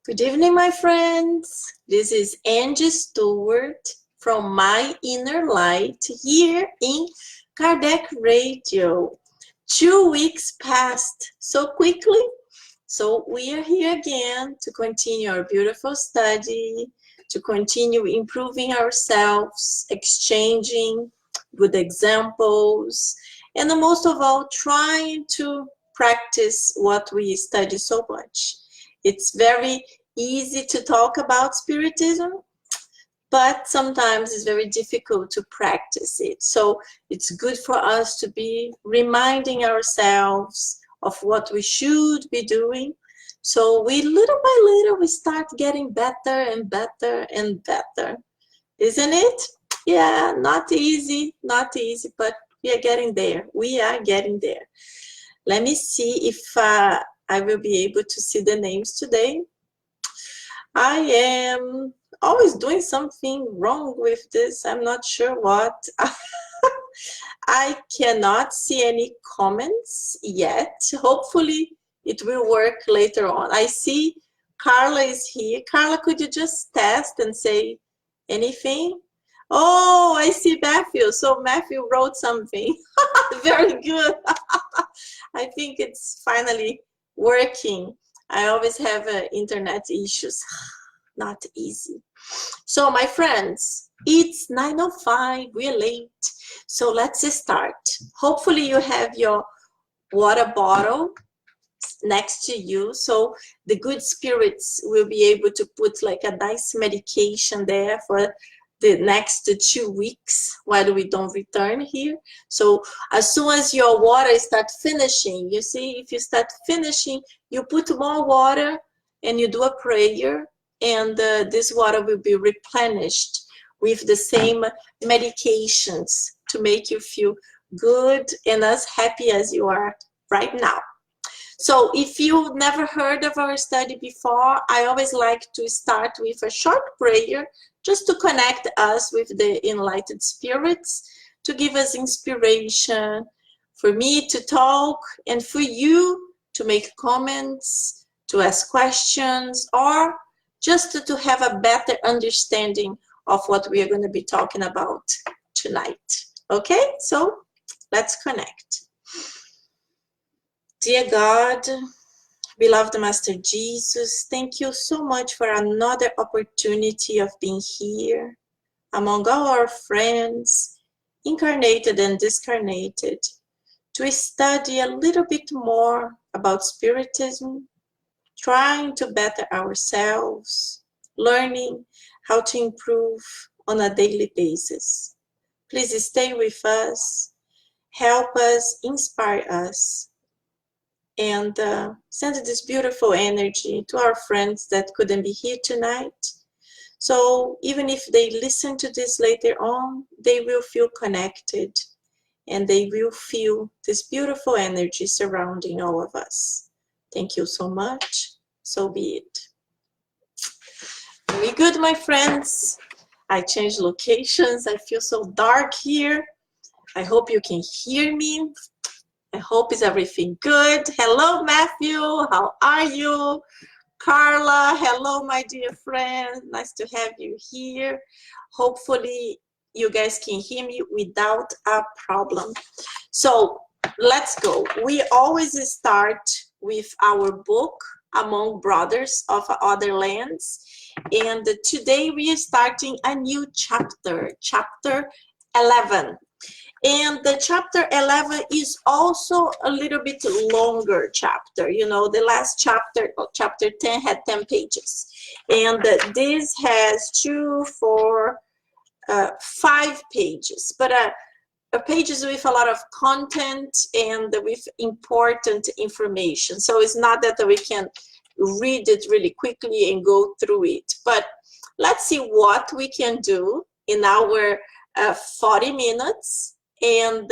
Good evening, my friends. This is Angie Stewart from My Inner Light here in Kardec Radio. 2 weeks passed so quickly, so we are here again to continue our beautiful study, to continue improving ourselves, exchanging good examples, and most of all, trying to practice what we study so much. It's very easy to talk about Spiritism, but sometimes it's very difficult to practice it. So it's good for us to be reminding ourselves of what we should be doing. So we, little by little, we start getting better and better and better. Isn't it? Yeah, not easy, but we are getting there. We are getting there. Let me see if I will be able to see the names today. I am always doing something wrong with this. I'm not sure what. I cannot see any comments yet. Hopefully it will work later on. I see Carla is here. Carla, could you just test and say anything? Oh, I see Matthew. So Matthew wrote something. Very good. I think it's finally working. I always have internet issues. Not easy. So my friends, it's 9:05. We're late. So let's start. Hopefully you have your water bottle next to you, so the good spirits will be able to put like a nice medication there for the next 2 weeks while we don't return here. So as soon as your water start finishing, you see, if you start finishing, you put more water and you do a prayer, and this water will be replenished with the same medications to make you feel good and as happy as you are right now. So if you've never heard of our study before, I always like to start with a short prayer just to connect us with the enlightened spirits, to give us inspiration, for me to talk, and for you to make comments, to ask questions, or just to have a better understanding of what we are going to be talking about tonight. Okay, so let's connect. Dear God, beloved Master Jesus, thank you so much for another opportunity of being here among all our friends, incarnated and discarnated, to study a little bit more about Spiritism, trying to better ourselves, learning how to improve on a daily basis. Please stay with us, help us, inspire us, and send this beautiful energy to our friends that couldn't be here tonight. So even if they listen to this later on, they will feel connected and they will feel this beautiful energy surrounding all of us. Thank you so much. So be it. Very good, my friends. I changed locations. I feel so dark here. I hope you can hear me. I hope is everything good. Hello, Matthew. How are you? Carla, hello, my dear friend. Nice to have you here. Hopefully, you guys can hear me without a problem. So let's go. We always start with our book, Among Brothers of Other Lands. And today we are starting a new chapter, chapter 11. And the chapter 11 is also a little bit longer chapter. You know, the last chapter, chapter 10, had 10 pages. And this has 5 pages. But pages with a lot of content and with important information. So it's not that we can read it really quickly and go through it. But let's see what we can do in our 40 minutes. And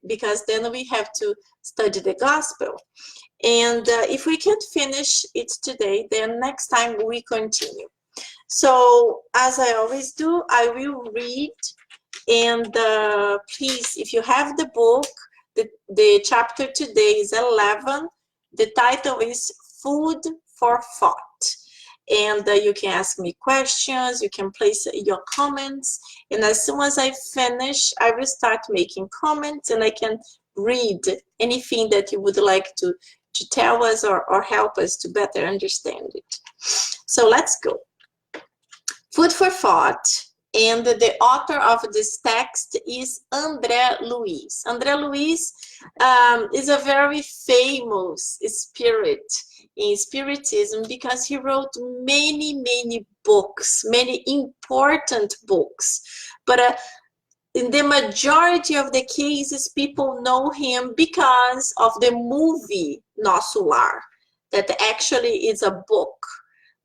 because then we have to study the gospel. And if we can't finish it today, then next time we continue. So as I always do, I will read. And please, if you have the book, the chapter today is 11. The title is Food for Thought. and you can ask me questions, you can place your comments, and as soon as I finish, I will start making comments, and I can read anything that you would like to tell us or help us to better understand it. So let's go. Food for thought. And the author of this text is André Luiz. André Luiz is a very famous spirit in Spiritism because he wrote many books, many important books. But in the majority of the cases, people know him because of the movie Nosso Lar, that actually is a book.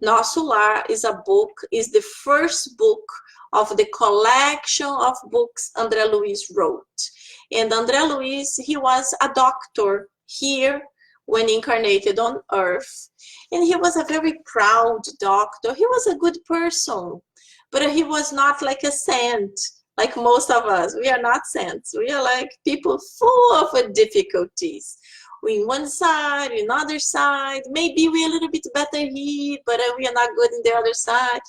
Nosso Lar is a book, is the first book of the collection of books André Luiz wrote. And André Luiz, he was a doctor here when incarnated on earth. And he was a very proud doctor. He was a good person, but he was not like a saint, like most of us. We are not saints. We are like people full of difficulties. We in one side, in other side. Maybe we're a little bit better here, but we are not good in the other side.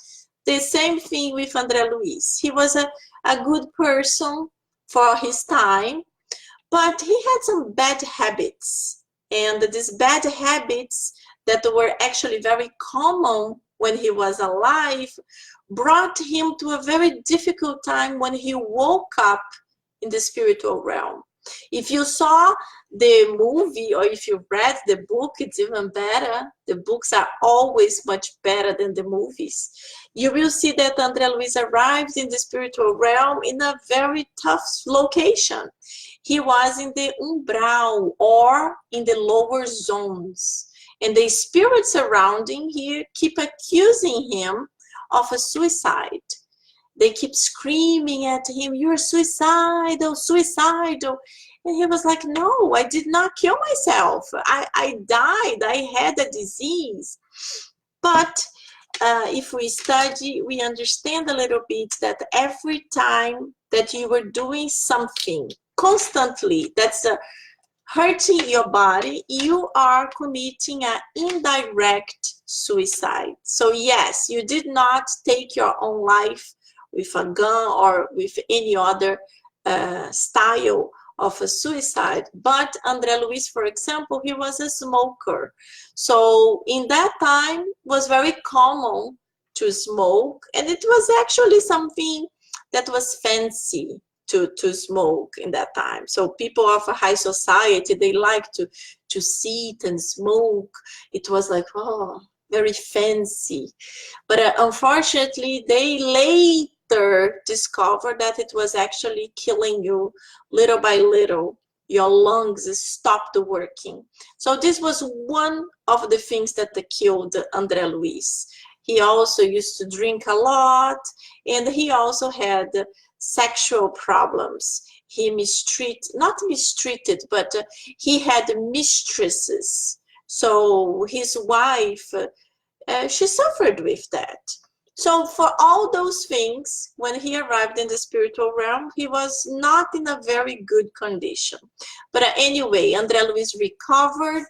The same thing with André Luiz. He was a good person for his time, but he had some bad habits. And these bad habits that were actually very common when he was alive brought him to a very difficult time when he woke up in the spiritual realm. If you saw the movie or if you read the book, it's even better. The books are always much better than the movies. You will see that André Luiz arrived in the spiritual realm in a very tough location. He was in the umbral or in the lower zones. And the spirits surrounding here keep accusing him of a suicide. They keep screaming at him, "You're suicidal, suicidal." And he was like, "No, I did not kill myself. I died. I had a disease." But if we study, we understand a little bit that every time that you were doing something constantly that's hurting your body, you are committing an indirect suicide. So yes, you did not take your own life with a gun or with any other style of a suicide. But André Luiz, for example, he was a smoker. So in that time, it was very common to smoke, and it was actually something that was fancy to smoke in that time. So people of a high society, they like to sit and smoke. It was like, oh, very fancy. But unfortunately, they later discovered that it was actually killing you little by little. Your lungs stopped working. So this was one of the things that killed André Luiz. He also used to drink a lot, and he also had sexual problems. He not mistreated, but he had mistresses. So his wife, she suffered with that. So for all those things, when he arrived in the spiritual realm, he was not in a very good condition. But anyway, André Luiz recovered.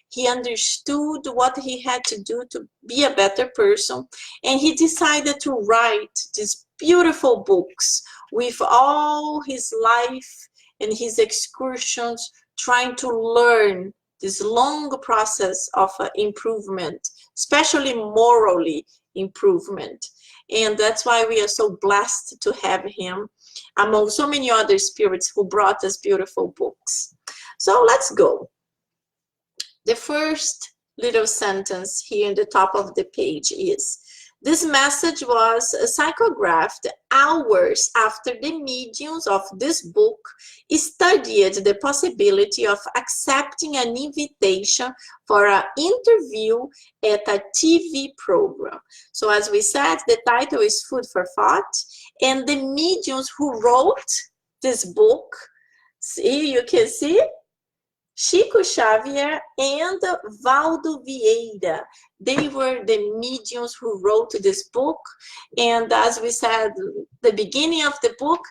He understood what he had to do to be a better person. And he decided to write these beautiful books with all his life and his excursions, trying to learn this long process of improvement, especially morally improvement. And that's why we are so blessed to have him among so many other spirits who brought us beautiful books. So let's go. The first little sentence here in the top of the page is, this message was psychographed hours after the mediums of this book studied the possibility of accepting an invitation for an interview at a TV program. So as we said, the title is Food for Thought, and the mediums who wrote this book, see, you can see, Chico Xavier and Valdo Vieira. They were the mediums who wrote this book. And as we said, the beginning of the book,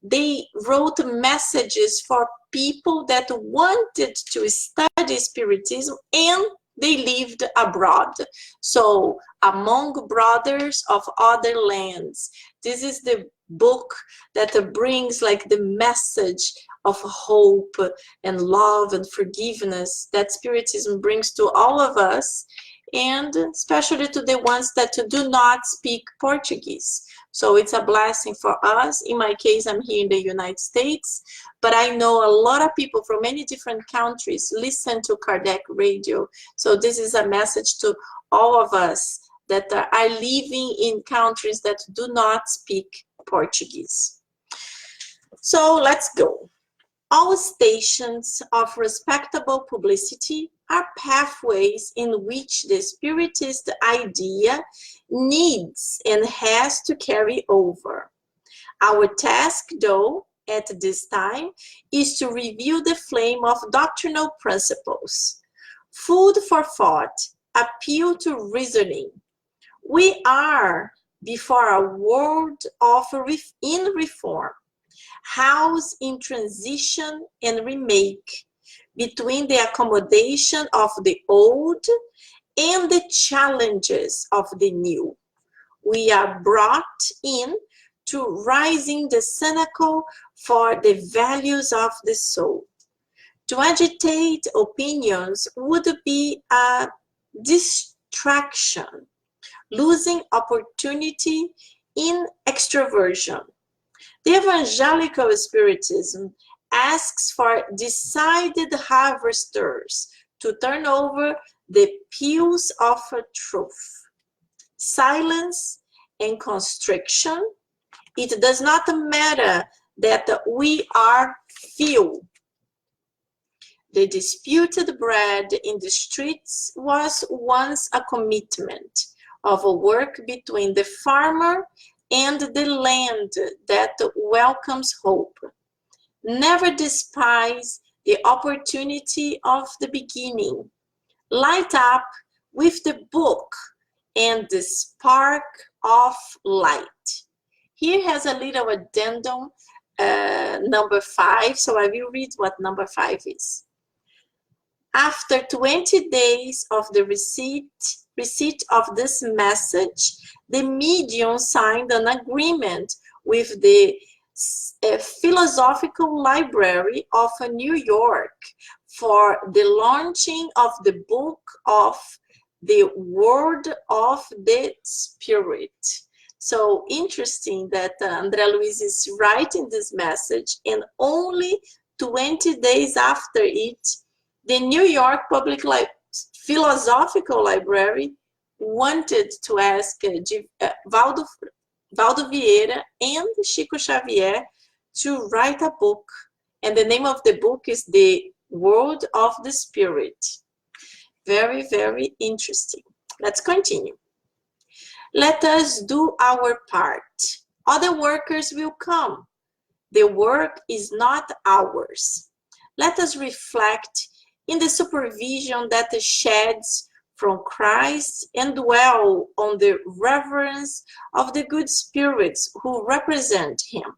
they wrote messages for people that wanted to study Spiritism and they lived abroad. So, Among Brothers of Other Lands. This is the book that brings like the message of hope and love and forgiveness that Spiritism brings to all of us, and especially to the ones that do not speak Portuguese. So it's a blessing for us. In my case, I'm here in the United States, but I know a lot of people from many different countries listen to Kardec Radio. So this is a message to all of us that are living in countries that do not speak Portuguese. So let's go. All stations of respectable publicity are pathways in which the Spiritist idea needs and has to carry over. Our task, though, at this time, is to review the flame of doctrinal principles. Food for thought, appeal to reasoning. We are before a world of in reform, house in transition and remake, between the accommodation of the old and the challenges of the new. We are brought in to rising the cenacle for the values of the soul. To agitate opinions would be a distraction, losing opportunity in extroversion. The evangelical Spiritism asks for decided harvesters to turn over the pews of truth. Silence and constriction. It does not matter that we are few. The disputed bread in the streets was once a commitment of a work between the farmer and the land that welcomes hope. Never despise the opportunity of the beginning. Light up with the book and the spark of light. Here has a little addendum, number 5, so I will read what number 5 is. After 20 days of the receipt of this message, the medium signed an agreement with the Philosophical Library of New York for the launching of the book of the Word of the Spirit. So interesting that André Luiz is writing this message, and only 20 days after it, the New York Philosophical Library wanted to ask Valdo Vieira and Chico Xavier to write a book. And the name of the book is The Word of the Spirit. Very, very interesting. Let's continue. Let us do our part. Other workers will come. The work is not ours. Let us reflect in the supervision that sheds from Christ and dwell on the reverence of the good spirits who represent him.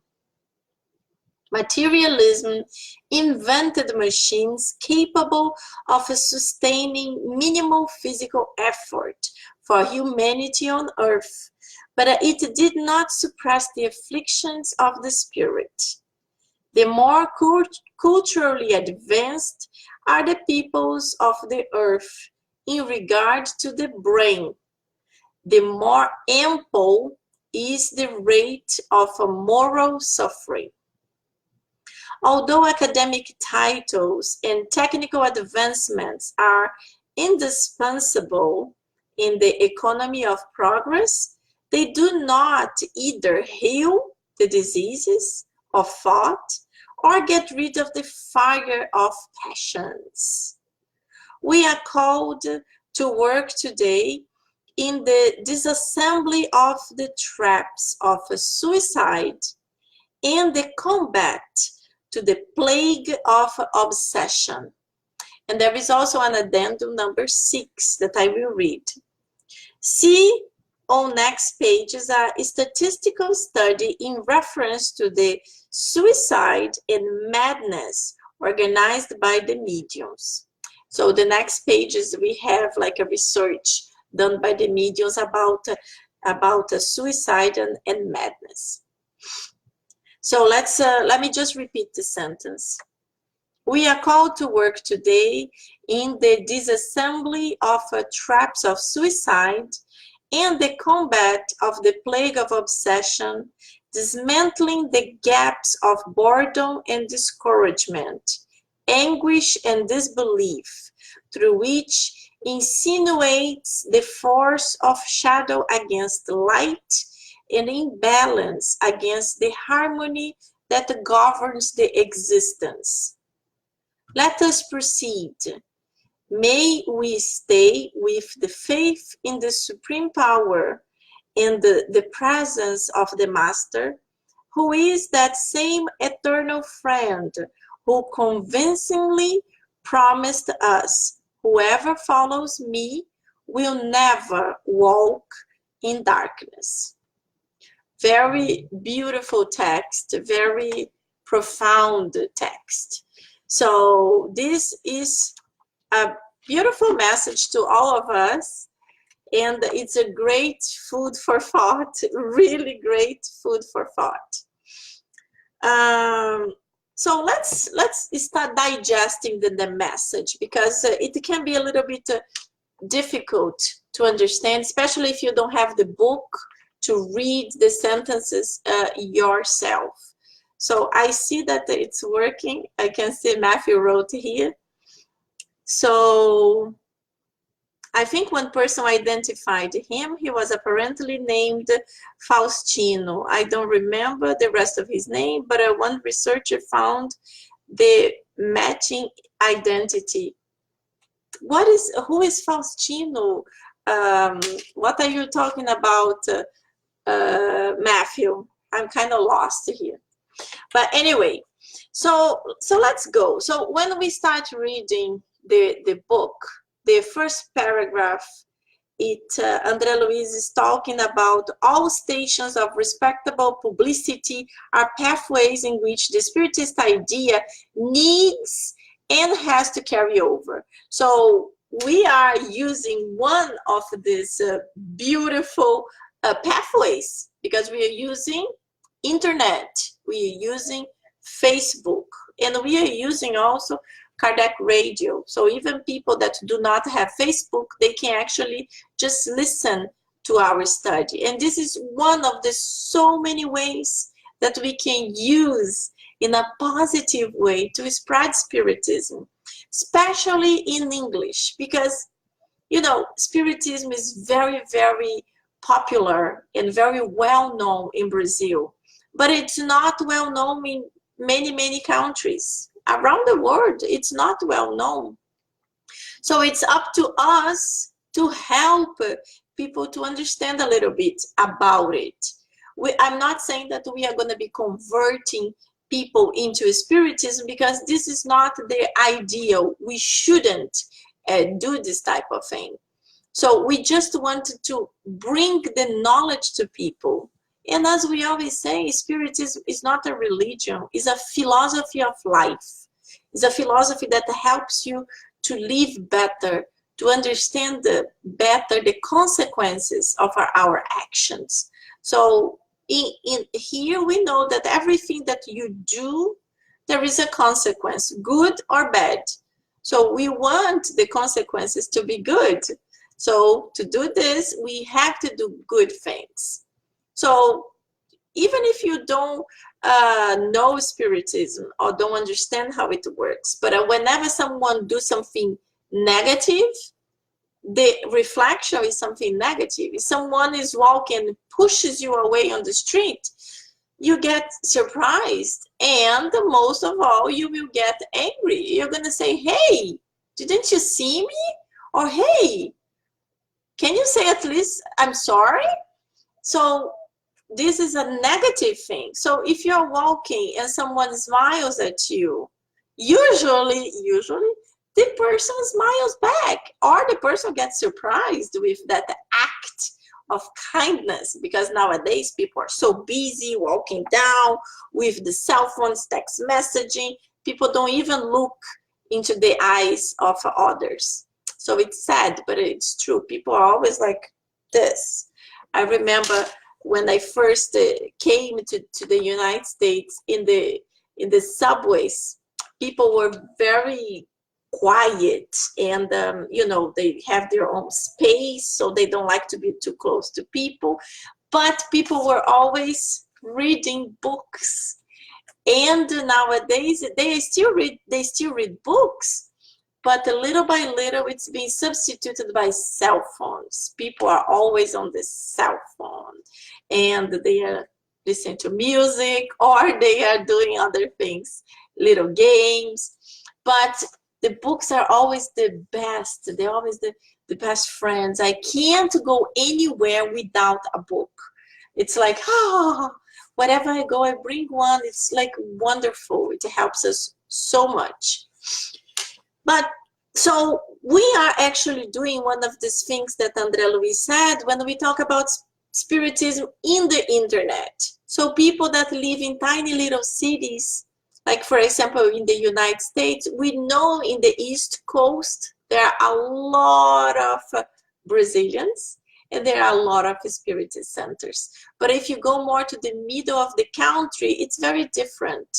Materialism invented machines capable of sustaining minimal physical effort for humanity on earth, but it did not suppress the afflictions of the spirit. The more culturally advanced are the peoples of the earth in regard to the brain, the more ample is the rate of moral suffering. Although academic titles and technical advancements are indispensable in the economy of progress, they do not either heal the diseases of thought or get rid of the fire of passions. We are called to work today in the disassembly of the traps of suicide and the combat to the plague of obsession. And there is also an addendum number 6 that I will read. See on next page is a statistical study in reference to the suicide and madness organized by the mediums. So the next pages we have like a research done by the mediums about suicide and madness. So let me just repeat the sentence. We are called to work today in the disassembly of traps of suicide and the combat of the plague of obsession, dismantling the gaps of boredom and discouragement, anguish and disbelief, through which insinuates the force of shadow against light and imbalance against the harmony that governs the existence. Let us proceed. May we stay with the faith in the supreme power and the presence of the Master, who is that same eternal friend who convincingly promised us, whoever follows me will never walk in darkness. Very beautiful text, very profound text. So this is a beautiful message to all of us, and it's a great food for thought, really great food for thought. So let's start digesting the message, because it can be a little bit difficult to understand, especially if you don't have the book to read the sentences yourself. So I see that it's working. I can see Matthew wrote here. So I think one person identified him. He was apparently named Faustino. I don't remember the rest of his name, but one researcher found the matching identity. Who is Faustino? What are you talking about, Matthew? I'm kind of lost here. But anyway, so let's go. So when we start reading the book, the first paragraph, André Luiz is talking about all stations of respectable publicity are pathways in which the Spiritist idea needs and has to carry over. So we are using one of these beautiful pathways, because we are using internet, we are using Facebook, and we are using also Kardec Radio. So even people that do not have Facebook, they can actually just listen to our study. And this is one of the so many ways that we can use in a positive way to spread Spiritism, especially in English, because, you know, Spiritism is very, very popular and very well known in Brazil, but it's not well known in many, many countries. Around the world, it's not well known. So it's up to us to help people to understand a little bit about it. I'm not saying that we are going to be converting people into Spiritism, because this is not the ideal. We shouldn't do this type of thing. So we just wanted to bring the knowledge to people. And as we always say, Spiritism is not a religion, it's a philosophy of life. It's a philosophy that helps you to live better, to understand better the consequences of our actions. So in here we know that everything that you do, there is a consequence, good or bad. So we want the consequences to be good. So to do this, we have to do good things. So even if you don't know Spiritism or don't understand how it works, but whenever someone do something negative, the reflection is something negative. If someone is walking, pushes you away on the street, you get surprised, and most of all, you will get angry. You're going to say, hey, didn't you see me? Or hey, can you say at least I'm sorry? So this is a negative thing. So if you're walking and someone smiles at you, usually the person smiles back, or the person gets surprised with that act of kindness, because nowadays people are so busy walking down with the cell phones, text messaging. People don't even look into the eyes of others. So it's sad, but it's true. People are always like this. I remember when I first came to the United States, in the subways, people were very quiet, and you know, they have their own space, so they don't like to be too close to people. But people were always reading books, and nowadays they still read books, but little by little it's being substituted by cell phones. People are always on the cell phone, and they are listening to music, or they are doing other things, little games. But the books are always the best. They're always the best friends. I can't go anywhere without a book. It's like, oh, wherever I go, I bring one. It's like wonderful. It helps us so much. But so we are actually doing one of these things that André Luiz said when we talk about spiritism in the internet. So people that live in tiny little cities, like for example in the United States, we know in the East Coast there are a lot of Brazilians, and there are a lot of spiritist centers. But if you go more to the middle of the country, it's very different.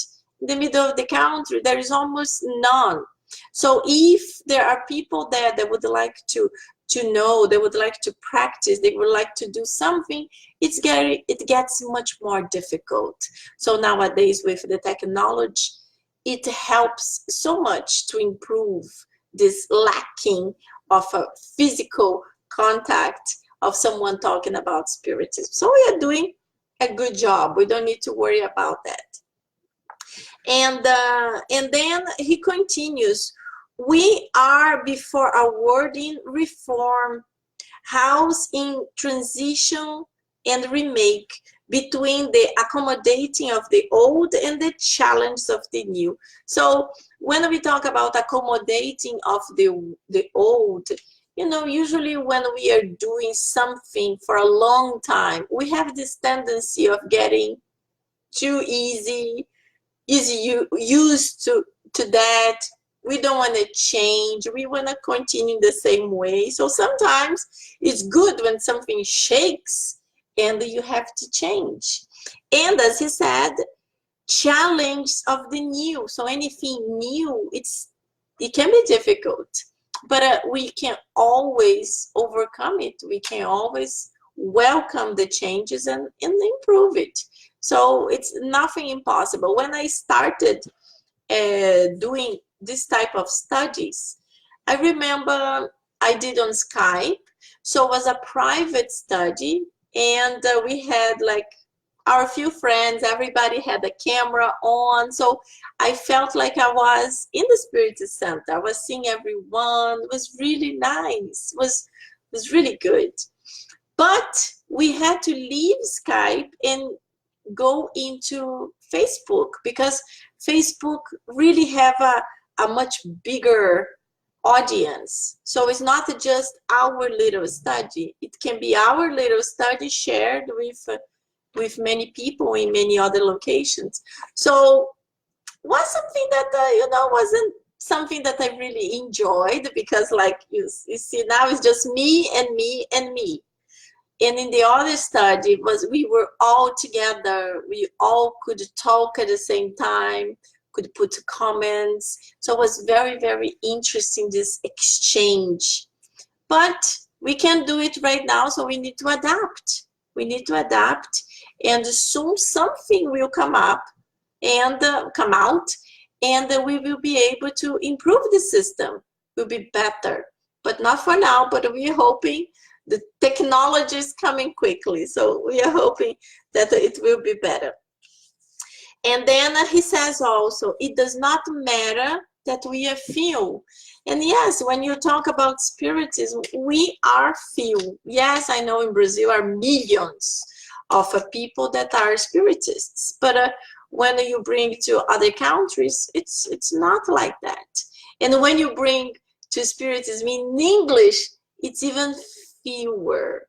In the middle of the country, there is almost none. So if there are people there that would like to know, they would like to practice, they would like to do something, it gets much more difficult. So nowadays with the technology, it helps so much to improve this lacking of a physical contact of someone talking about spiritism. So we are doing a good job. We don't need to worry about that. And then he continues, we are before a wording reform, house in transition and remake, between the accommodating of the old and the challenge of the new. So when we talk about accommodating of the old, you know, usually when we are doing something for a long time, we have this tendency of getting too easy used to that. We don't want to change. We want to continue the same way. So sometimes it's good when something shakes and you have to change. And as he said, challenge of the new. So anything new, it can be difficult, but we can always overcome it. We can always welcome the changes and improve it. So it's nothing impossible. When I started doing this type of studies, I remember I did on Skype. So it was a private study, and we had like our few friends, everybody had a camera on. So I felt like I was in the Spiritist Center. I was seeing everyone. It was really nice. It was really good. But we had to leave Skype and go into Facebook, because Facebook really have a much bigger audience. So it's not just our little study. It can be our little study shared with many people in many other locations. So was something that you know, wasn't something that I really enjoyed, because like you see now it's just me and me and me. And in the other study we were all together. We all could talk at the same time, could put comments. So it was very, very interesting, this exchange. But we can't do it right now, so we need to adapt. We need to adapt, and soon something will come up and come out, and we will be able to improve the system. Will be better, but not for now. But we are hoping. The technology is coming quickly, so we are hoping that it will be better. And then he says also, it does not matter that we are few. And yes, when you talk about spiritism, we are few. Yes, I know in Brazil are millions of people that are spiritists, but when you bring to other countries, it's not like that. And when you bring to spiritism in English, it's even fewer.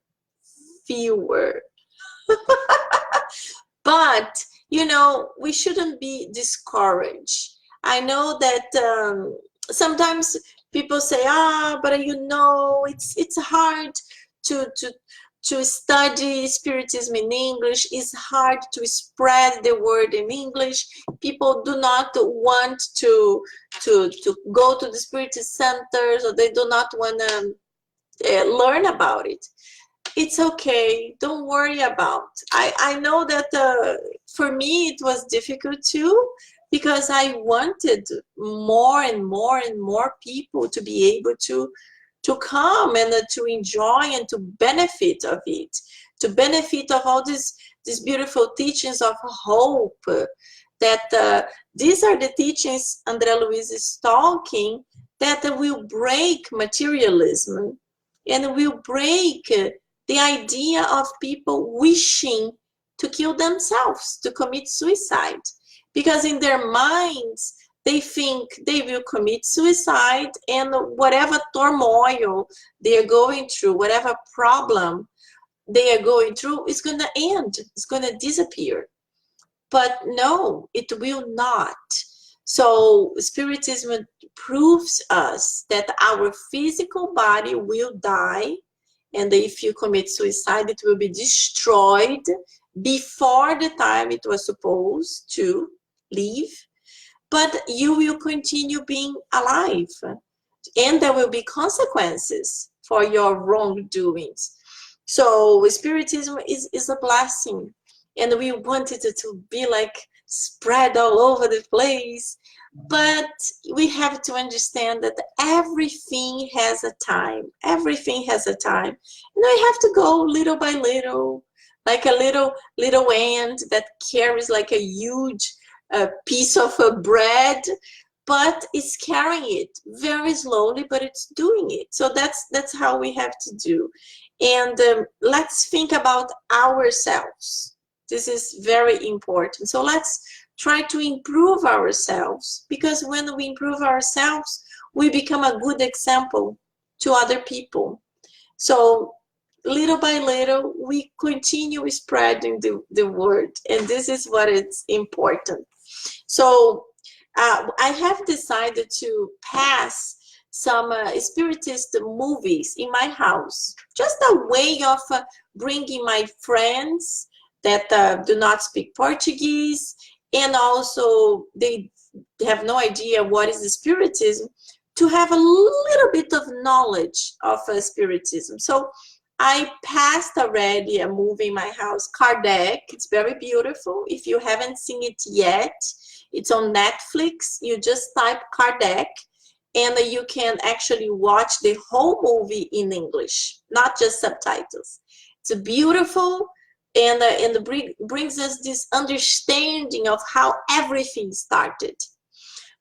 But you know, we shouldn't be discouraged. I know that sometimes people say, but you know, it's hard to to to study spiritism in English. It's hard to spread the word in English. People do not want to go to the spiritist centers, or they do not want to learn about it. It's okay, don't worry about. I know that for me it was difficult too, because I wanted more and more and more people to be able to come and to enjoy and to benefit of it, to benefit of all these beautiful teachings of hope, that these are the teachings André Luiz is talking, that will break materialism and will break the idea of people wishing to kill themselves, to commit suicide. Because in their minds, they think they will commit suicide, and whatever turmoil they are going through, whatever problem they are going through, is going to end, it's going to disappear. But no, it will not. So Spiritism proves us that our physical body will die, and if you commit suicide, it will be destroyed before the time it was supposed to leave. But you will continue being alive, and there will be consequences for your wrongdoings. So Spiritism is a blessing, and we wanted it to be like spread all over the place. But we have to understand that everything has a time. Everything has a time. And we have to go little by little, like a little ant that carries like a huge piece of bread, but it's carrying it very slowly, but it's doing it. So that's how we have to do. And let's think about ourselves. This is very important. So let's try to improve ourselves, because when we improve ourselves, we become a good example to other people. So little by little, we continue spreading the word, and this is what is important. So I have decided to pass some spiritist movies in my house, just a way of bringing my friends that do not speak Portuguese, and also they have no idea what is spiritism, to have a little bit of knowledge of spiritism. So I passed already a movie in my house, Kardec. It's very beautiful. If you haven't seen it yet, it's on Netflix. You just type Kardec, and you can actually watch the whole movie in English, not just subtitles. It's beautiful, and brings us this understanding of how everything started.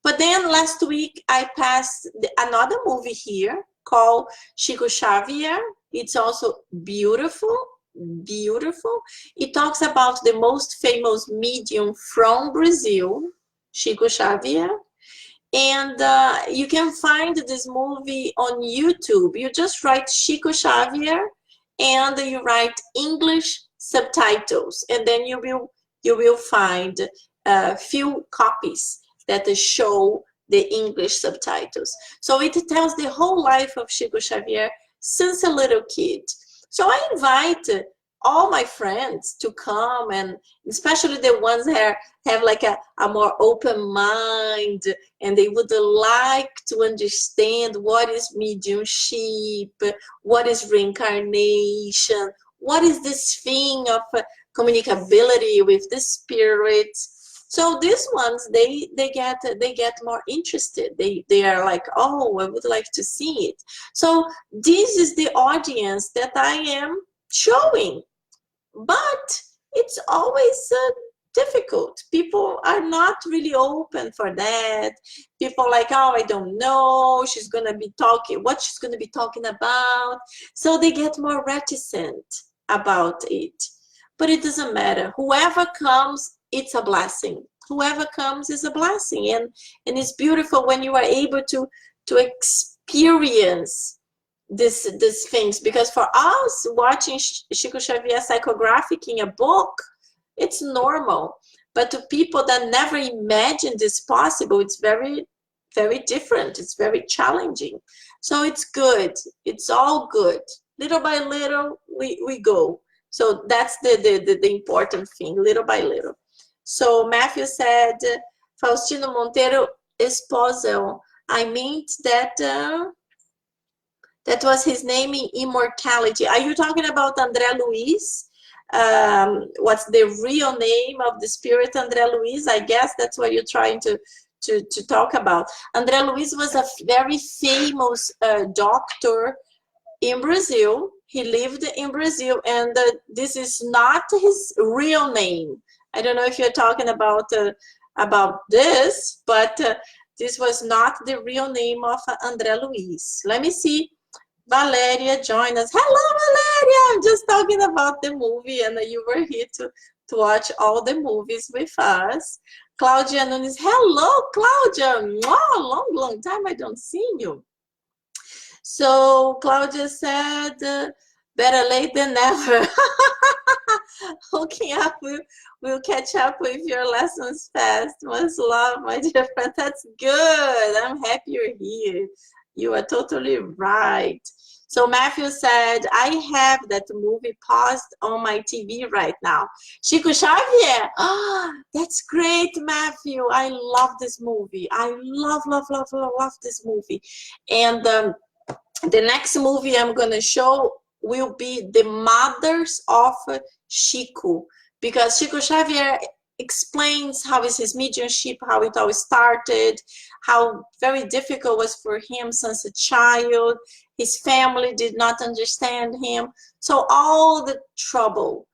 But then last week, I passed another movie here called Chico Xavier. It's also beautiful, beautiful. It talks about the most famous medium from Brazil, Chico Xavier. And you can find this movie on YouTube. You just write Chico Xavier, and you write English subtitles, and then you will find a few copies that show the English subtitles. So it tells the whole life of Chico Xavier since a little kid. So I invite all my friends to come, and especially the ones that have like a more open mind, and they would like to understand what is mediumship, what is reincarnation, what is this thing of communicability with the spirits. So these ones, they get more interested. They are like, oh, I would like to see it. So this is the audience that I am showing, but it's always difficult. People are not really open for that. People are like, oh, I don't know, she's gonna be talking, what she's gonna be talking about. So they get more reticent about it. But it doesn't matter. Whoever comes, it's a blessing. Whoever comes is a blessing, and it's beautiful when you are able to experience these things. Because for us, watching Chico Xavier psychographic in a book, it's normal. But to people that never imagined this possible, it's very, very different. It's very challenging. So it's good. It's all good. Little by little, we go. So that's the important thing, little by little. So Matthew said, Faustino Monteiro Esposel. I meant that that was his name in Immortality. Are you talking about André Luiz? What's the real name of the spirit, André Luiz? I guess that's what you're trying to talk about. André Luiz was a very famous doctor in Brazil. He lived in Brazil, and this is not his real name. I don't know if you're talking about this, but this was not the real name of André Luiz. Let me see. Valeria join us. Hello, Valeria. I'm just talking about the movie, and you were here to watch all the movies with us. Claudia Nunes. Hello, Claudia. Mwah, long time I don't see you. So Claudia said, better late than never. Hooking up, we'll catch up with your lessons fast. Much love, my dear friend. That's good. I'm happy you're here. You are totally right. So Matthew said, I have that movie paused on my TV right now. Chico Xavier. Ah, that's great, Matthew. I love this movie. I love this movie. And the next movie I'm going to show will be The Mothers of Chico, because Chico Xavier explains how is his mediumship, how it all started, how very difficult was for him since a child. His family did not understand him. So all the trouble.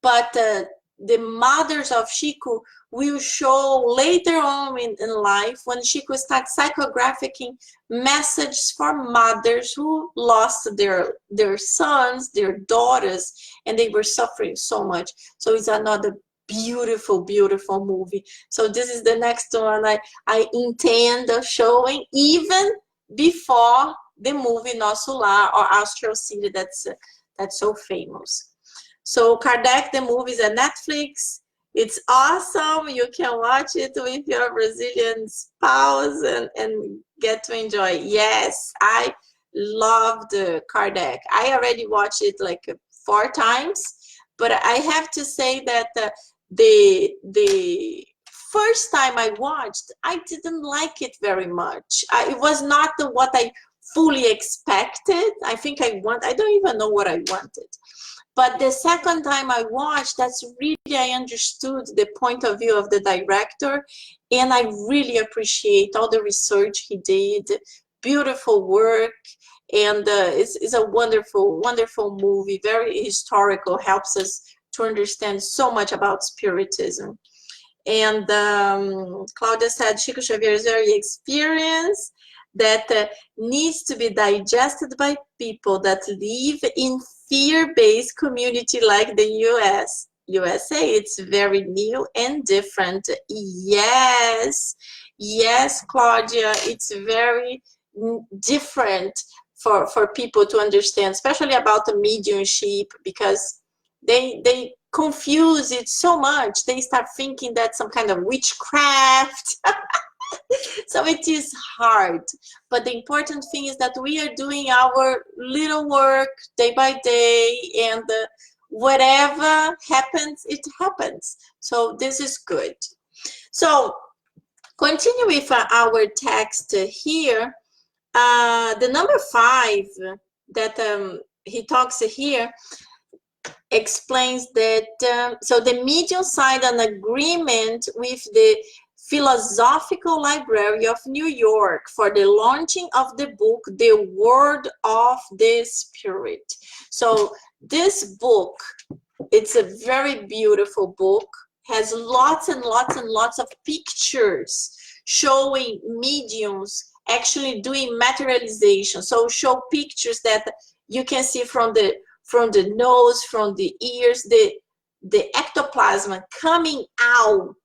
But the mothers of Chico will show later on in life when Chico starts psychographing messages for mothers who lost their sons, their daughters, and they were suffering so much. So it's another beautiful movie. So this is the next one I intend of showing even before the movie Nosso Lar or Astral City that's so famous. So Kardec, the movie is at Netflix. It's awesome. You can watch it with your Brazilian spouse and get to enjoy. Yes, I loved Kardec. I already watched it like 4 times, but I have to say that the first time I watched, I didn't like it very much. It was not what I fully expected. I don't even know what I wanted. But the second time I watched, that's really, I understood the point of view of the director, and I really appreciate all the research he did. Beautiful work, and it's a wonderful movie, very historical, helps us to understand so much about Spiritism. And Claudia said, Chico Xavier is very experienced, that needs to be digested by people that live in fear-based community like the USA. It's very new and different. Yes, Claudia, it's very different for people to understand, especially about the mediumship, because they confuse it so much. They start thinking that's some kind of witchcraft. So it is hard, but the important thing is that we are doing our little work day by day, and whatever happens, it happens. So this is good. So continue with our text here. The number 5 that he talks here explains that so the medium signed an agreement with the Philosophical Library of New York for the launching of the book, The Word of the Spirit. So this book, it's a very beautiful book, has lots and lots of pictures showing mediums actually doing materialization. So show pictures that you can see from the nose, from the ears, the ectoplasm coming out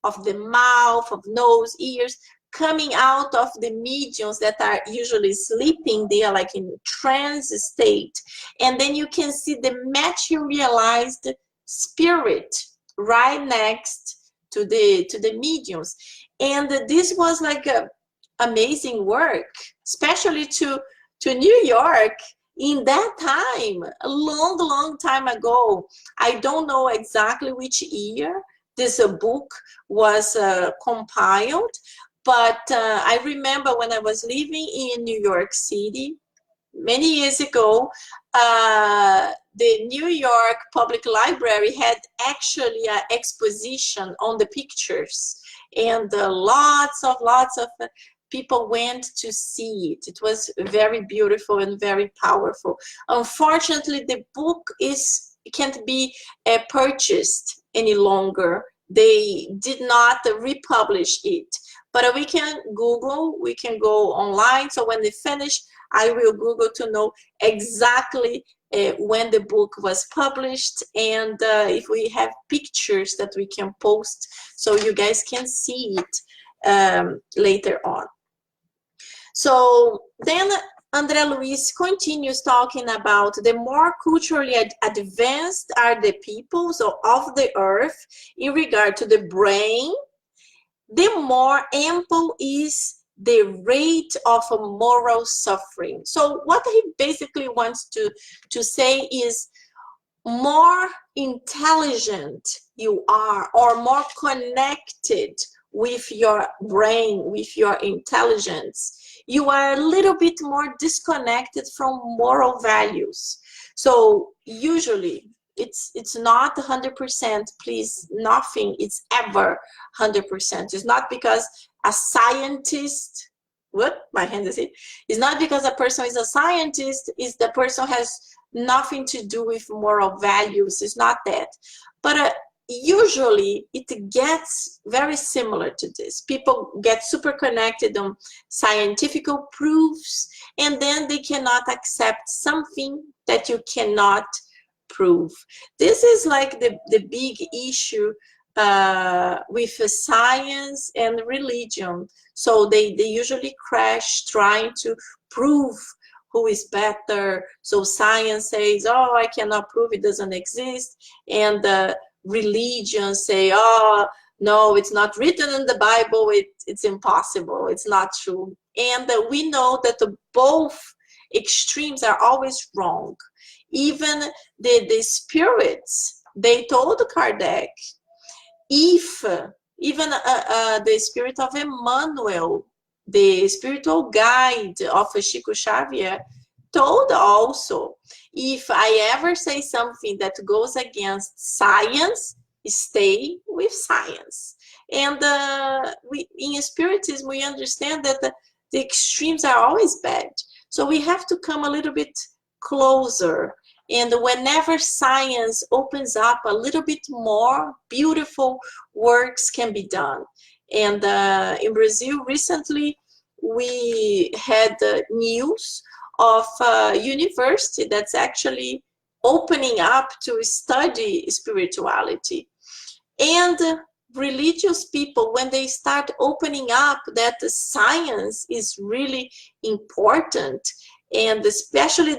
of the mouth, of nose, ears, coming out of the mediums that are usually sleeping. They are like in trance state. And then you can see the materialized spirit right next to the mediums. And this was like amazing work, especially to New York in that time, a long time ago. I don't know exactly which year this book was compiled, but I remember when I was living in New York City many years ago, the New York Public Library had actually an exposition on the pictures, and lots of people went to see it. It was very beautiful and very powerful. Unfortunately, the book can't be purchased any longer. They did not republish it, but we can Google, we can go online. So when they finish, I will Google to know exactly when the book was published, and if we have pictures that we can post so you guys can see it later on. So then André Luiz continues talking about the more culturally advanced are the peoples of the earth in regard to the brain, the more ample is the rate of moral suffering. So what he basically wants to say is, more intelligent you are, or more connected with your brain, with your intelligence, you are a little bit more disconnected from moral values. So usually it's not 100%, please, nothing is ever 100%. It's not because a scientist, what my hand is it, it's not because a person is a scientist, is the person has nothing to do with moral values. It's not that, but usually it gets very similar to this. People get super connected on scientific proofs, and then they cannot accept something that you cannot prove. This is like the big issue with science and religion. So they usually crash trying to prove who is better. So science says, oh, I cannot prove, it doesn't exist. And religion say, oh, no, it's not written in the Bible, it's impossible, it's not true. And we know that both extremes are always wrong. Even the spirits, they told Kardec, if even the spirit of Emmanuel, the spiritual guide of Chico Xavier, told also, if I ever say something that goes against science, stay with science. And in Spiritism, we understand that the extremes are always bad. So we have to come a little bit closer. And whenever science opens up a little bit more, beautiful works can be done. And in Brazil recently, we had news of a university that's actually opening up to study spirituality. And religious people, when they start opening up that the science is really important, and especially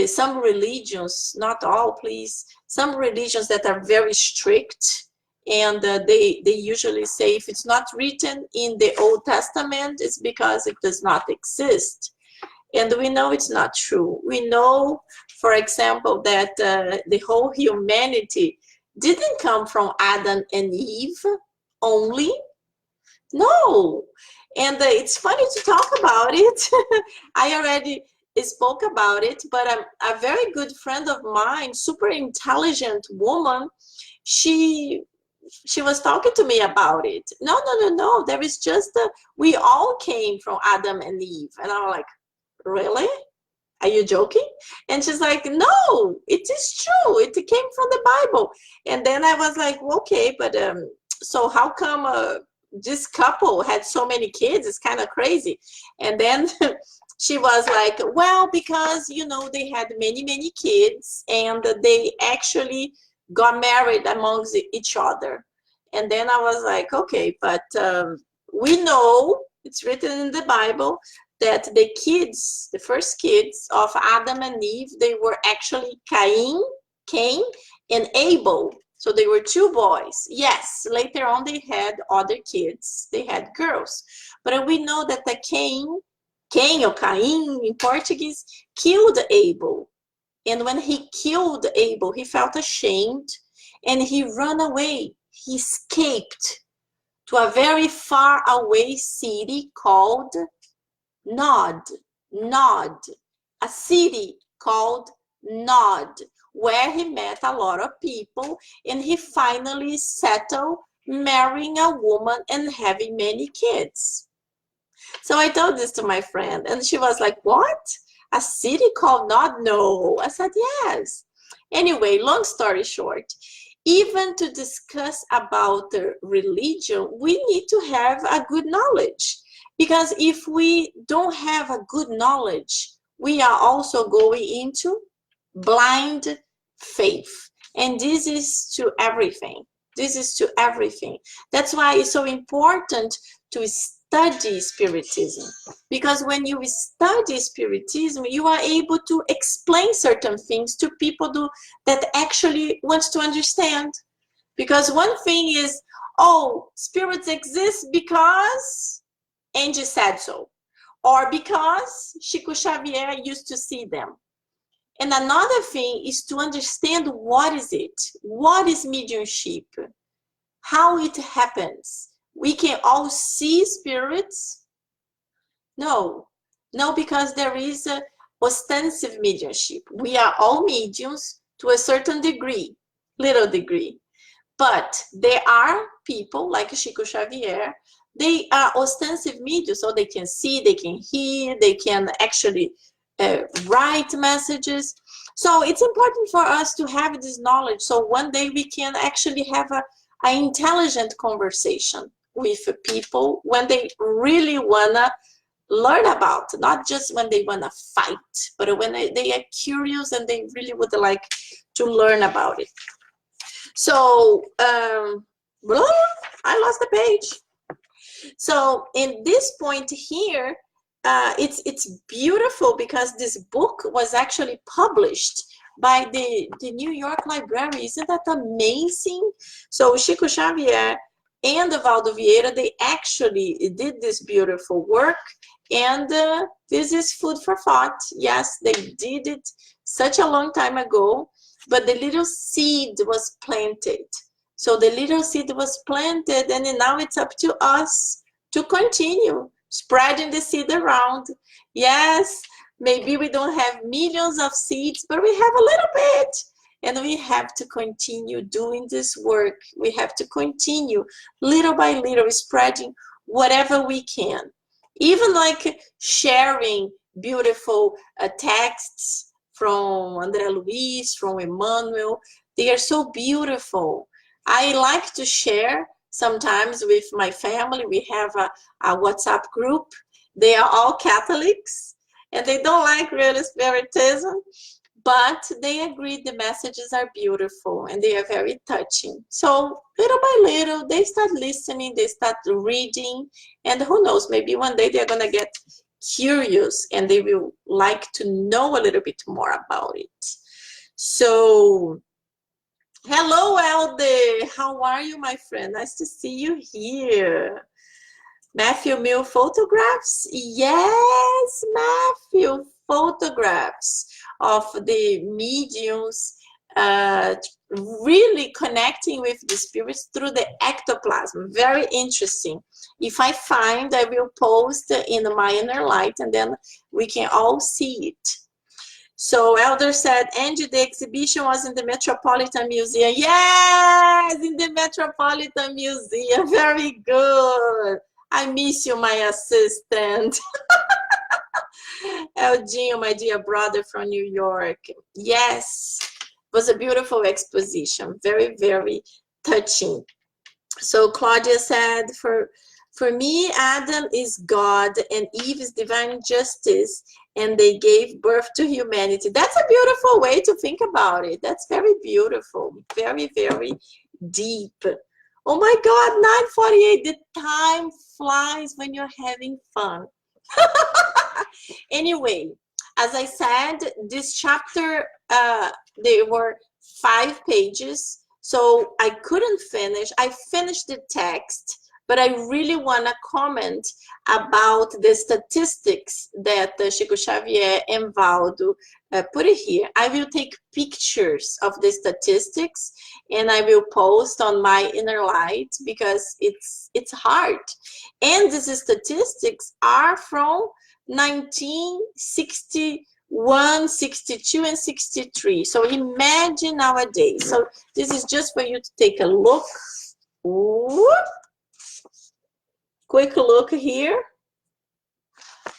some religions, not all, please, some religions that are very strict, and they usually say if it's not written in the Old Testament, it's because it does not exist. And we know it's not true. We know, for example, that the whole humanity didn't come from Adam and Eve only. No. And it's funny to talk about it. I already spoke about it, but a very good friend of mine, super intelligent woman, she was talking to me about it. No, there is just we all came from Adam and Eve. And I'm like, really? Are you joking? And she's like, no, it is true, it came from the Bible. And then I was like, well, okay, but so how come this couple had so many kids? It's kind of crazy. And then she was like, well, because, you know, they had many kids, and they actually got married amongst each other. And then I was like, okay, but we know it's written in the Bible that the kids, the first kids of Adam and Eve, they were actually Cain and Abel. So they were two boys. Yes, later on they had other kids. They had girls. But we know that the Cain or Cain in Portuguese, killed Abel. And when he killed Abel, he felt ashamed and he ran away. He escaped to a very far away city called Nod. Nod. A city called Nod, where he met a lot of people and he finally settled marrying a woman and having many kids. So I told this to my friend and she was like, what? A city called Nod? No. I said, yes. Anyway, long story short, even to discuss about the religion, we need to have a good knowledge. Because if we don't have a good knowledge, we are also going into blind faith. And this is to everything. This is to everything. That's why it's so important to study Spiritism. Because when you study Spiritism, you are able to explain certain things to people that actually wants to understand. Because one thing is, oh, spirits exist because Angie said so. Or because Chico Xavier used to see them. And another thing is to understand what is it? What is mediumship? How it happens? We can all see spirits? No. No, because there is a ostensive mediumship. We are all mediums to a certain degree, little degree. But there are people like Chico Xavier, they are ostensive mediums, so they can see, they can hear, they can actually write messages. So it's important for us to have this knowledge, so one day we can actually have an intelligent conversation with people when they really wanna learn about, not just when they wanna fight, but when they are curious and they really would like to learn about it. So, I lost the page. So in this point here, it's beautiful because this book was actually published by the New York Library. Isn't that amazing? So Chico Xavier and Valdo Vieira, they actually did this beautiful work. And this is food for thought. Yes, they did it such a long time ago, but the little seed was planted. So the little seed was planted, and now it's up to us to continue spreading the seed around. Yes, maybe we don't have millions of seeds, but we have a little bit. And we have to continue doing this work. We have to continue little by little spreading whatever we can. Even like sharing beautiful texts from André Luiz, from Emmanuel. They are so beautiful. I like to share sometimes with my family. We have a WhatsApp group. They are all Catholics and they don't like real Spiritism, but they agree the messages are beautiful and they are very touching. So little by little, they start listening, they start reading, and who knows, maybe one day they're gonna get curious and they will like to know a little bit more about it. So, hello, Elder. How are you, my friend? Nice to see you here. Matthew Mill photographs? Yes, Matthew, photographs of the mediums really connecting with the spirits through the ectoplasm. Very interesting. If I find, I will post in my inner light and then we can all see it. So Elder said, Angie, the exhibition was in the Metropolitan Museum. Yes, in the Metropolitan Museum. Very good. I miss you, my assistant. Eldinho, my dear brother from New York. Yes, it was a beautiful exposition. Very, very touching. So Claudia said, for me, Adam is God and Eve is divine justice, and they gave birth to humanity. That's a beautiful way to think about it. That's very beautiful. Very, very deep. Oh my God, 9:48. The time flies when you're having fun. Anyway, as I said, this chapter, there were 5 pages. So I couldn't finish. I finished the text, but I really want to comment about the statistics that Chico Xavier and Valdo put it here. I will take pictures of the statistics and I will post on my inner light because it's hard. And these statistics are from 1961, 62, and 63. So imagine nowadays. So this is just for you to take a look. Ooh. Quick look here.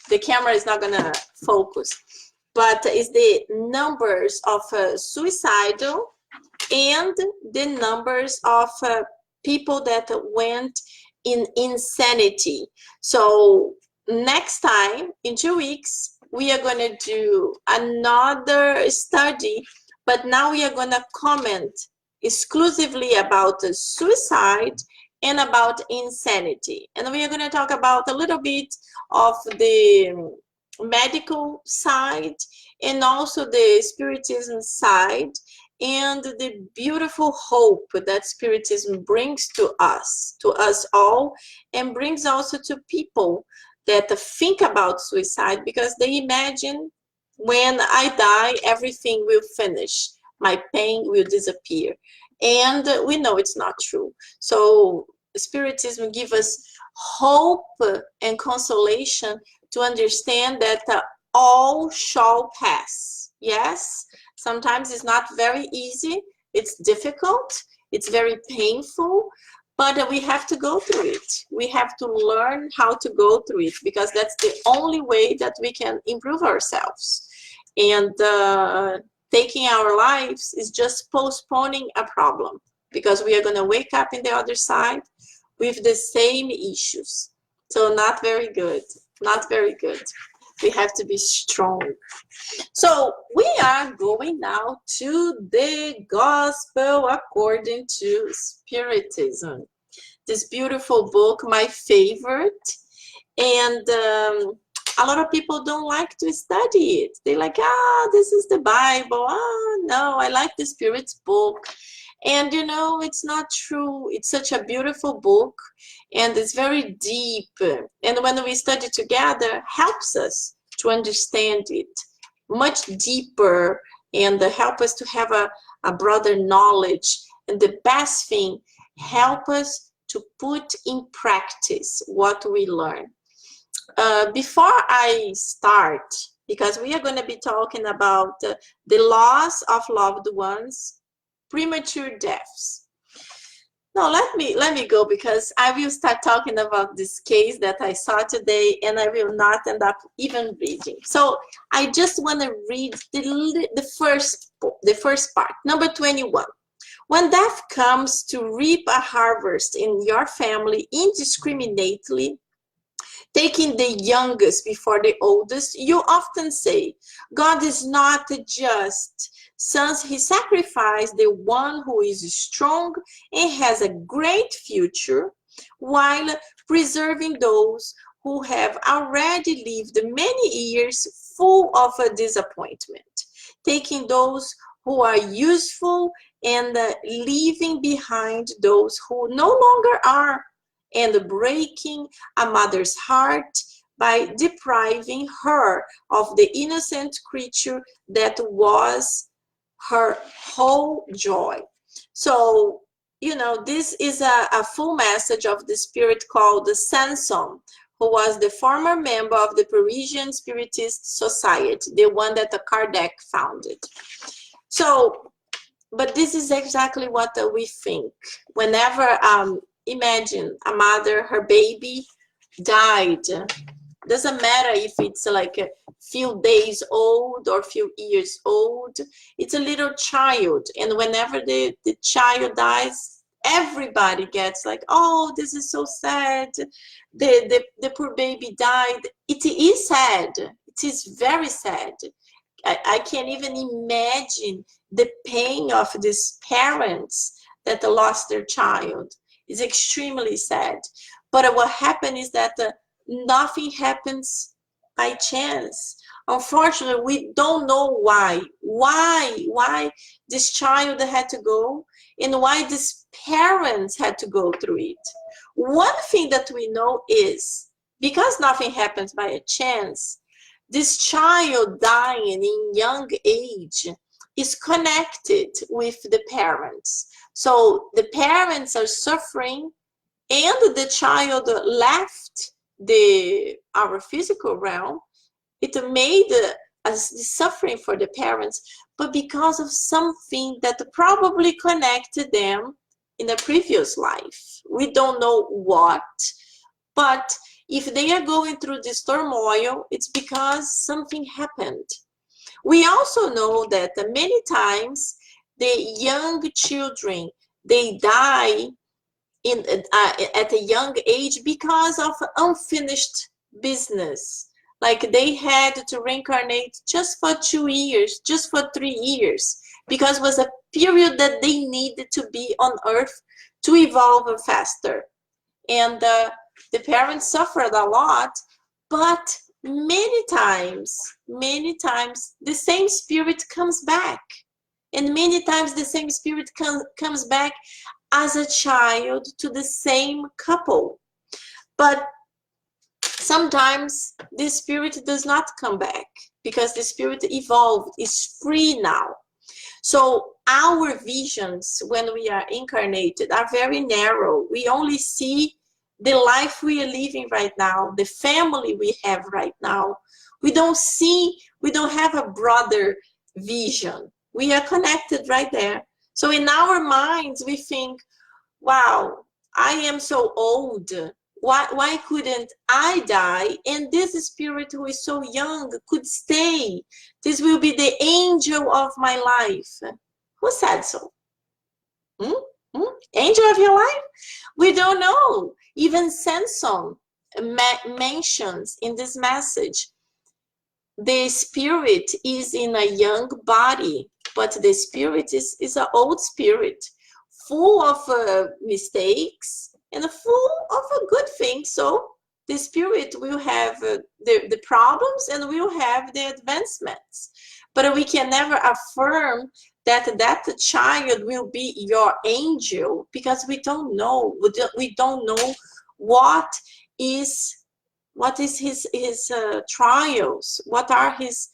The camera is not gonna focus, but it's the numbers of suicidal and the numbers of people that went in insanity. So next time, in 2 weeks, we are going to do another study, but now we are going to comment exclusively about suicide and about insanity. And we are going to talk about a little bit of the medical side and also the Spiritism side and the beautiful hope that Spiritism brings to us all, and brings also to people that think about suicide because they imagine when I die, everything will finish. My pain will disappear. And we know it's not true. So Spiritism gives us hope and consolation to understand that all shall pass. Yes, sometimes it's not very easy. It's difficult. It's very painful. But we have to go through it. We have to learn how to go through it because that's the only way that we can improve ourselves. And taking our lives is just postponing a problem because we are going to wake up in the other side with the same issues. So not very good. Not very good. We have to be strong. So we are going now to the Gospel according to Spiritism. This beautiful book, my favorite. And a lot of people don't like to study it. They like, this is the Bible. No, I like the Spirit's book. And you know, it's not true. It's such a beautiful book and it's very deep. And when we study together, helps us to understand it much deeper and help us to have a broader knowledge. And the best thing, help us to put in practice what we learn. Before I start, because we are going to be talking about the loss of loved ones, premature deaths. No, let me go because I will start talking about this case that I saw today and I will not end up even reading. So I just want to read the first part, number 21. When death comes to reap a harvest in your family indiscriminately, taking the youngest before the oldest, you often say, God is not just, since he sacrificed the one who is strong and has a great future, while preserving those who have already lived many years full of a disappointment, taking those who are useful and leaving behind those who no longer are, and breaking a mother's heart by depriving her of the innocent creature that was her whole joy. So, you know, this is a full message of the spirit called the Sanson, who was the former member of the Parisian Spiritist Society, the one that Kardec founded. So, but this is exactly what we think. Whenever imagine a mother, her baby died. Doesn't matter if it's like a few days old or few years old. It's a little child. And whenever the child dies, everybody gets like, oh, this is so sad. The poor baby died. It is sad. It is very sad. I can't even imagine the pain of these parents that lost their child. It's extremely sad. But what happened is that nothing happens by chance. Unfortunately, we don't know why this child had to go. and why these parents had to go through it. One thing that we know is, because nothing happens by a chance, this child dying in young age is connected with the parents. So the parents are suffering, and the child left our physical realm. It made us suffering for the parents, but because of something that probably connected them in a previous life. We don't know what, but if they are going through this turmoil, it's because something happened. We also know that many times the young children, they die at a young age because of unfinished business. Like they had to reincarnate just for 2 years, just for 3 years, because it was a period that they needed to be on Earth to evolve faster. And the parents suffered a lot, but many times, the same spirit comes back. And many times the same spirit comes back as a child to the same couple. But sometimes the spirit does not come back because the spirit evolved, is free now. So our visions when we are incarnated are very narrow. We only see the life we are living right now, the family we have right now. We don't have a broader vision. We are connected right there. So in our minds, we think, wow, I am so old. Why couldn't I die? And this spirit who is so young could stay. This will be the angel of my life. Who said so? Angel of your life? We don't know. Even Samson mentions in this message, the spirit is in a young body, but the spirit is an old spirit, full of mistakes and full of good things. So the spirit will have the problems and will have the advancements. But we can never affirm that child will be your angel, because we don't know. We don't know what is his trials, what are his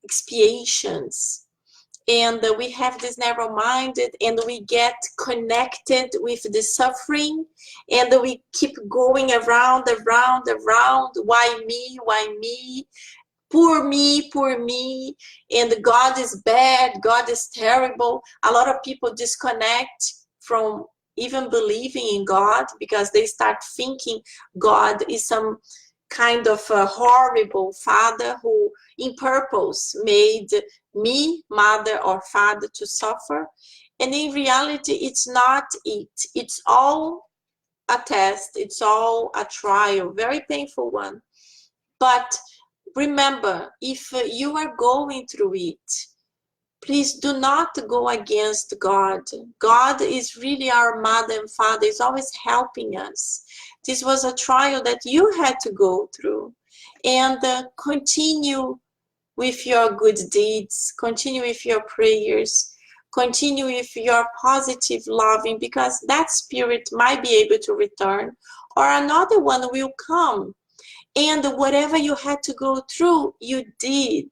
expiations. And we have this narrow-minded, and we get connected with the suffering, and we keep going around. Why me? Poor me, and God is bad, God is terrible. A lot of people disconnect from even believing in God because they start thinking God is some kind of a horrible father who in purpose made me, mother or father, to suffer. And in reality, it's not it. It's all a test. It's all a trial, very painful one. But remember, if you are going through it, please do not go against God. God is really our mother and father, is always helping us. This was a trial that you had to go through. And continue with your good deeds, continue with your prayers, continue with your positive loving, because that spirit might be able to return, or another one will come. And whatever you had to go through, you did.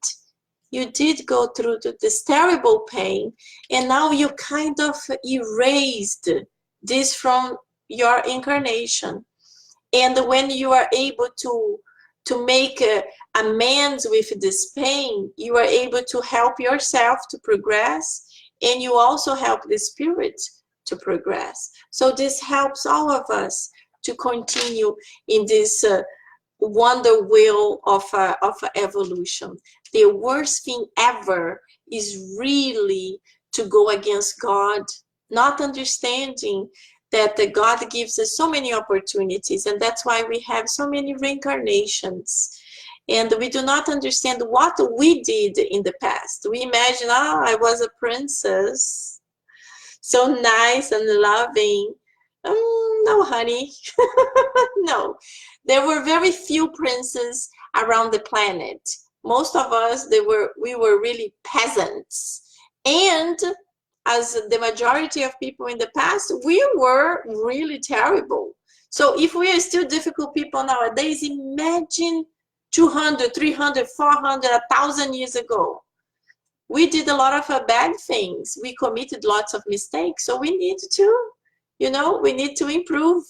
You did go through this terrible pain, and now you kind of erased this from your incarnation. And when you are able to make amends with this pain, you are able to help yourself to progress, and you also help the spirit to progress. So this helps all of us to continue in this wonder wheel of evolution. The worst thing ever is really to go against God, not understanding that God gives us so many opportunities, and that's why we have so many reincarnations. And we do not understand what we did in the past. We imagine, I was a princess, so nice and loving. No, honey. No. There were very few princes around the planet. Most of us, we were really peasants. And as the majority of people in the past, we were really terrible. So if we are still difficult people nowadays, imagine 200, 300, 400, 1,000 years ago. We did a lot of bad things. We committed lots of mistakes. So we need to, we need to improve.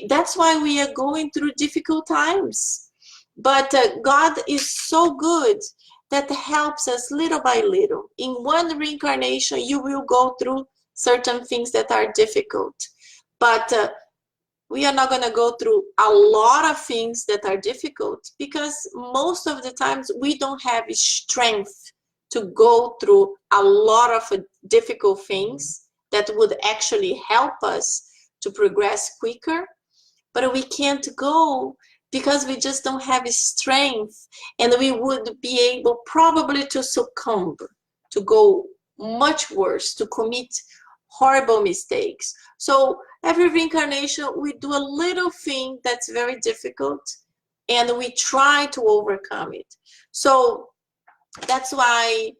That's why we are going through difficult times. But God is so good that helps us little by little. In one reincarnation, you will go through certain things that are difficult. But we are not going to go through a lot of things that are difficult, because most of the times we don't have strength to go through a lot of difficult things that would actually help us to progress quicker. But we can't go because we just don't have strength, and we would be able probably to succumb, to go much worse, to commit horrible mistakes. So every reincarnation, we do a little thing that's very difficult, and we try to overcome it. So that's why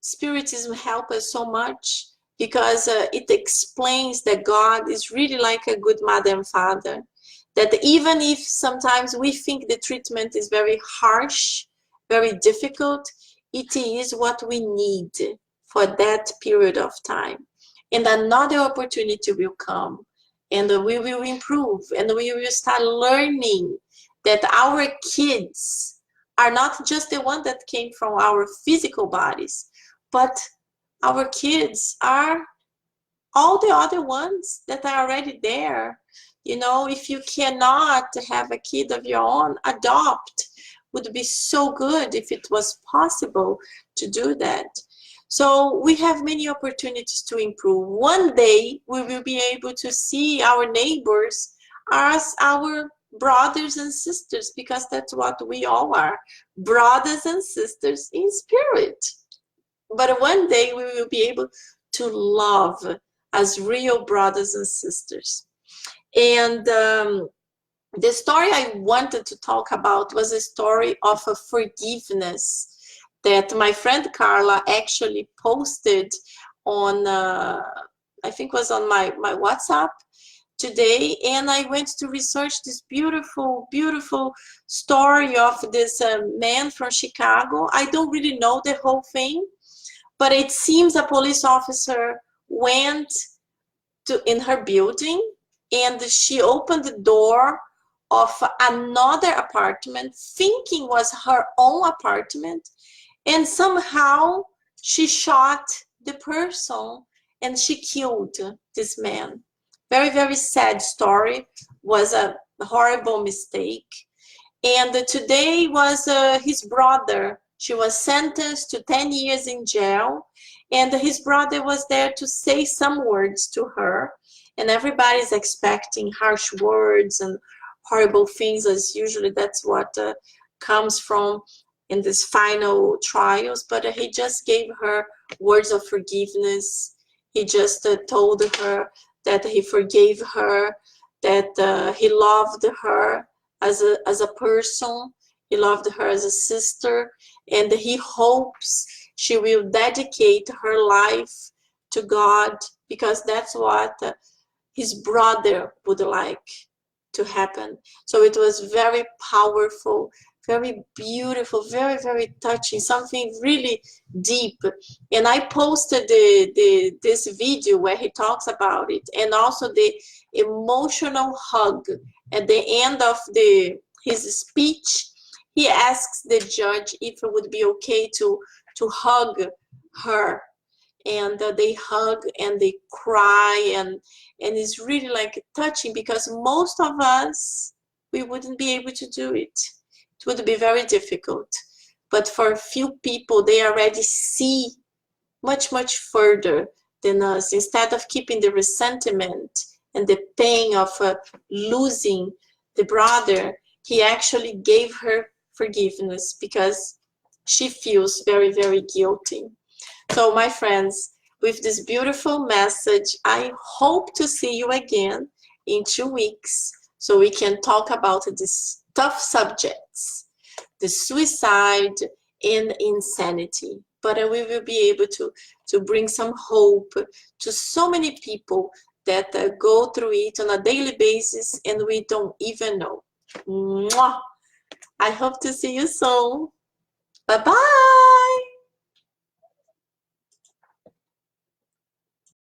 Spiritism helps us so much, because it explains that God is really like a good mother and father. That even if sometimes we think the treatment is very harsh, very difficult, it is what we need for that period of time. And another opportunity will come, and we will improve, and we will start learning that our kids are not just the one that came from our physical bodies, but our kids are all the other ones that are already there. If you cannot have a kid of your own, adopt. Would be so good if it was possible to do that. So we have many opportunities to improve. One day we will be able to see our neighbors as our brothers and sisters, because that's what we all are, brothers and sisters in spirit. But one day we will be able to love as real brothers and sisters. And the story I wanted to talk about was a story of a forgiveness that my friend Carla actually posted on, I think was on my WhatsApp today. And I went to research this beautiful, beautiful story of this man from Chicago. I don't really know the whole thing, but it seems a police officer went in her building, and she opened the door of another apartment, thinking was her own apartment, and somehow she shot the person and she killed this man. Very, very sad story. Was a horrible mistake. And today was his brother. She was sentenced to 10 years in jail, and his brother was there to say some words to her. And everybody's expecting harsh words and horrible things, as usually that's what comes from in these final trials. But he just gave her words of forgiveness. He just told her that he forgave her, that he loved her as a person. He loved her as a sister, and he hopes she will dedicate her life to God, because that's what his brother would like to happen. So it was very powerful, very beautiful, very, very touching, something really deep. And I posted this video where he talks about it, and also the emotional hug at the end of his speech. He asks the judge if it would be okay to hug her, and they hug and they cry, and it's really like touching, because most of us, we wouldn't be able to do it. It would be very difficult. But for a few people, they already see much, much further than us. Instead of keeping the resentment and the pain of losing the brother, he actually gave her forgiveness, because she feels very, very guilty. So my friends, with this beautiful message, I hope to see you again in 2 weeks, so we can talk about these tough subjects, the suicide and insanity. but we will be able to bring some hope to so many people that go through it on a daily basis and we don't even know. Mwah! I hope to see you soon. Bye-bye.